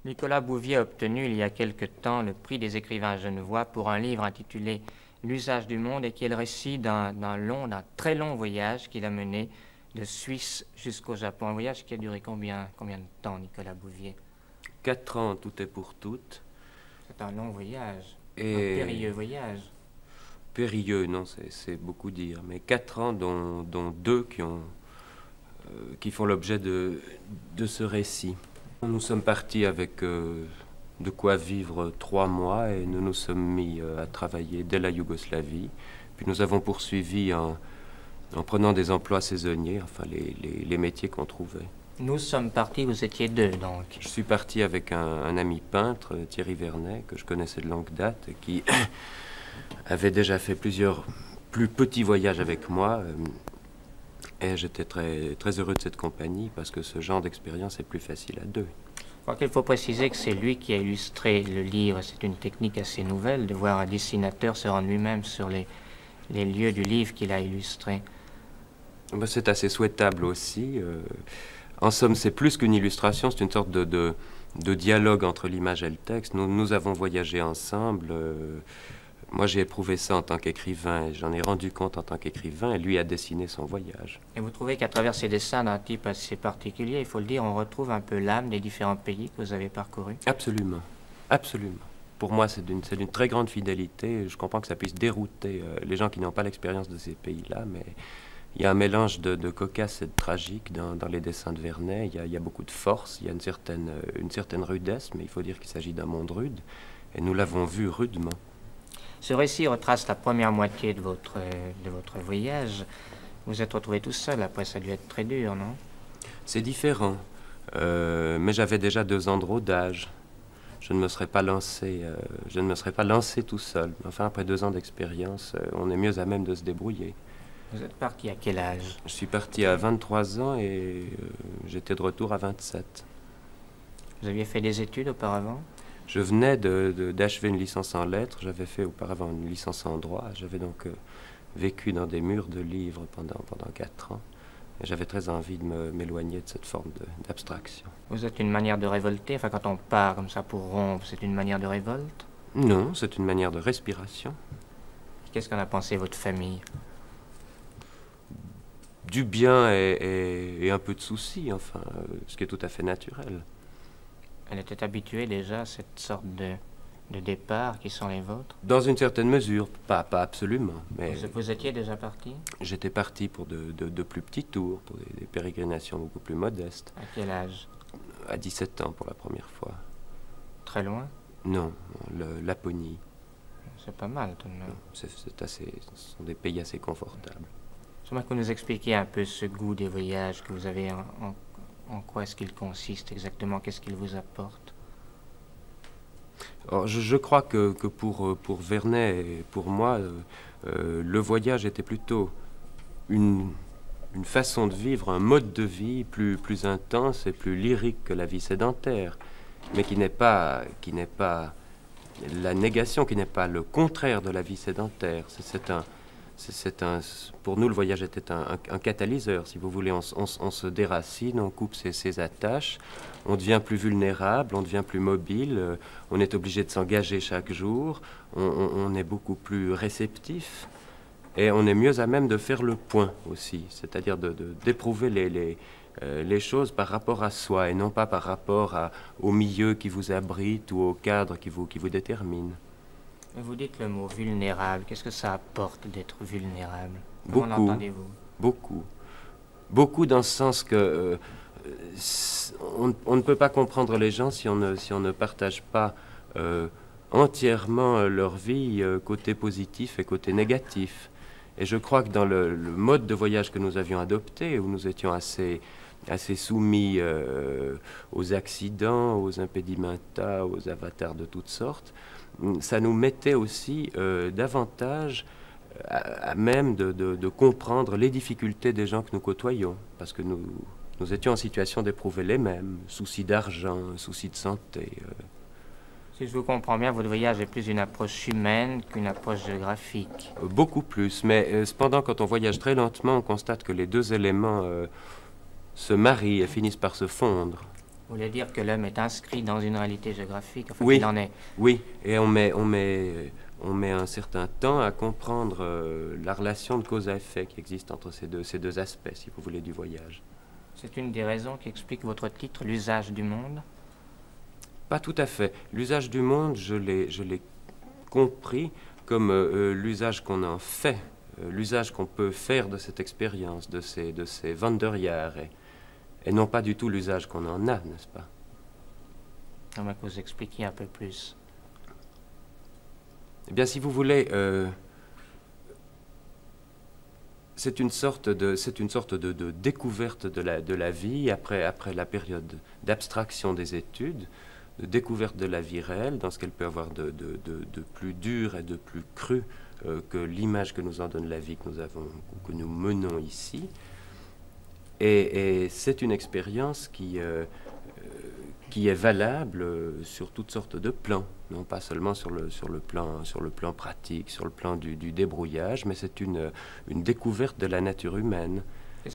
Nicolas Bouvier a obtenu il y a quelque temps le prix des écrivains genevois pour un livre intitulé L'usage du monde et qui est le récit d'un très long voyage qu'il a mené de Suisse jusqu'au Japon. Un voyage qui a duré combien de temps, Nicolas Bouvier? 4 ans, tout est pour toutes. C'est un long voyage, Et un périlleux voyage. périlleux, non, c'est beaucoup dire. Mais 4 ans, dont 2 qui font l'objet de ce récit. Nous sommes partis avec de quoi vivre 3 mois et nous nous sommes mis à travailler dès la Yougoslavie. Puis nous avons poursuivi en prenant des emplois saisonniers, enfin les métiers qu'on trouvait. Nous sommes partis, vous étiez 2 donc. Je suis parti avec un ami peintre, Thierry Vernet, que je connaissais de longue date, qui avait déjà fait plusieurs plus petits voyages avec moi. Et j'étais très heureux de cette compagnie parce que ce genre d'expérience est plus facile à 2. Je crois qu'il faut préciser que c'est lui qui a illustré le livre. C'est une technique assez nouvelle de voir un dessinateur se rendre lui-même sur les lieux du livre qu'il a illustré. C'est assez souhaitable aussi. En somme, c'est plus qu'une illustration, c'est une sorte de dialogue entre l'image et le texte. Nous avons voyagé ensemble. Moi, j'ai éprouvé ça en tant qu'écrivain et j'en ai rendu compte en tant qu'écrivain et lui a dessiné son voyage. Et vous trouvez qu'à travers ces dessins d'un type assez particulier, il faut le dire, on retrouve un peu l'âme des différents pays que vous avez parcourus? Absolument, absolument. Pour moi, c'est d'une très grande fidélité. Je comprends que ça puisse dérouter les gens qui n'ont pas l'expérience de ces pays-là, mais il y a un mélange de cocasse et de tragique dans les dessins de Vernet. Il y a beaucoup de force, il y a une certaine rudesse, mais il faut dire qu'il s'agit d'un monde rude, et nous l'avons vu rudement. Ce récit retrace la première moitié de votre voyage. Vous êtes retrouvé tout seul, après ça a dû être très dur, non? C'est différent, mais j'avais déjà 2 ans de rodage. Je ne me serais pas lancé tout seul. Enfin, après 2 ans d'expérience, on est mieux à même de se débrouiller. Vous êtes parti à quel âge? Je suis parti à 23 ans et j'étais de retour à 27. Vous aviez fait des études auparavant? Je venais d'achever une licence en lettres. J'avais fait auparavant une licence en droit. J'avais donc vécu dans des murs de livres pendant 4 ans. Et j'avais très envie de m'éloigner de cette forme d'abstraction. Vous êtes une manière de révolter? Enfin, quand on part comme ça pour rompre, c'est une manière de révolte? Non, c'est une manière de respiration. Qu'est-ce qu'en a pensé votre famille? Du bien et un peu de souci, enfin, ce qui est tout à fait naturel. Elle était habituée déjà à cette sorte de départ qui sont les vôtres? Dans une certaine mesure, pas absolument, mais Vous étiez déjà parti? j'étais parti pour de plus petits tours, pour des pérégrinations beaucoup plus modestes. À quel âge? À 17 ans pour la première fois. Très loin? Non, Laponie. C'est pas mal tout de même. Ce sont des pays assez confortables. J'aimerais que vous nous expliquiez un peu ce goût des voyages que vous avez. En quoi est-ce qu'il consiste exactement? Qu'est-ce qu'il vous apporte? Alors, je crois que pour Vernet et pour moi, le voyage était plutôt une façon de vivre, un mode de vie plus intense et plus lyrique que la vie sédentaire, mais qui n'est pas la négation, qui n'est pas le contraire de la vie sédentaire. Pour nous, le voyage était un catalyseur, si vous voulez. On se déracine, on coupe ses attaches, on devient plus vulnérable, on devient plus mobile, on est obligé de s'engager chaque jour, on est beaucoup plus réceptif et on est mieux à même de faire le point aussi, c'est-à-dire d'éprouver les choses par rapport à soi et non pas par rapport au milieu qui vous abrite ou au cadre qui vous détermine. Vous dites le mot vulnérable. Qu'est-ce que ça apporte d'être vulnérable? Comment l'entendez-vous? Beaucoup. Beaucoup dans ce sens que on ne peut pas comprendre les gens si on ne partage pas entièrement leur vie, côté positif et côté négatif. Et je crois que dans le mode de voyage que nous avions adopté, où nous étions assez soumis aux accidents, aux impedimenta, aux avatars de toutes sortes, ça nous mettait aussi davantage à même de comprendre les difficultés des gens que nous côtoyons, parce que nous étions en situation d'éprouver les mêmes, soucis d'argent, soucis de santé. Si je vous comprends bien, votre voyage est plus une approche humaine qu'une approche géographique. Beaucoup plus, mais cependant, quand on voyage très lentement, on constate que les 2 éléments se marient et finissent par se fondre. Vous voulez dire que l'homme est inscrit dans une réalité géographique, enfin Oui, qu'il en est. oui, et on met un certain temps à comprendre la relation de cause à effet qui existe entre ces deux aspects, si vous voulez, du voyage. C'est une des raisons qui explique votre titre, L'usage du monde. Pas tout à fait. L'usage du monde, je l'ai compris comme l'usage qu'on en fait, l'usage qu'on peut faire de cette expérience, de ces Wanderjahre, et non pas du tout l'usage qu'on en a, n'est-ce pas? J'aimerais que vous expliquiez un peu plus. Eh bien, si vous voulez, c'est une sorte de découverte de la vie après la période d'abstraction des études, de découverte de la vie réelle, dans ce qu'elle peut avoir de plus dur et de plus cru que l'image que nous en donne la vie que nous menons ici. Et c'est une expérience qui est valable sur toutes sortes de plans, non pas seulement sur le plan pratique, sur le plan du débrouillage, mais c'est une découverte de la nature humaine.